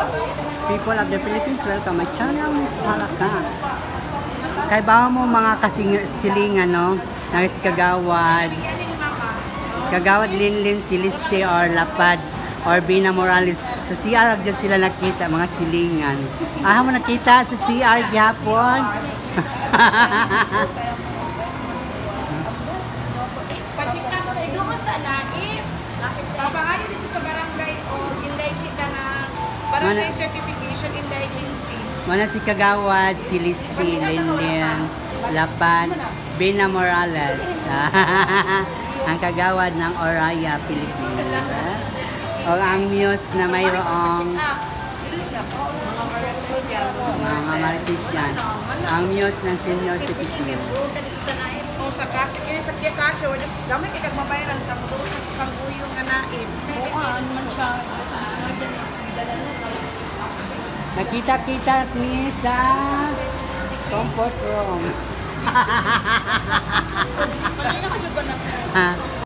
People of the Philippines, welcome my channel, Miss Malaka. Kay bawa mo mga kasilingan, no? Nang si Kagawad, Linlin, Siliste, or Lapad, or Bina Morales. Sa CR, dyan sila nakita, mga silingan. Ah, mo nakita sa CR gihapon? Pachika mo na ito sa laim. Papangayo dito sa barangay o Inday Chika na barangay certification Inday Agency. Mana si Kagawad, Siliste, Linlin, Lapad, Bina Morales. Ang Kagawad ng Oraya, Pilipinas. O ang muse na mayroong mga Maritisyan. Ang muse ng senior citizen. O sa kasi, kini sa kaya kasyo, gamay kay kagmabayaran, tapos doon sa kanguyong nga nain. Oo, ano man siya. Nakita-kita ni sa comfort room.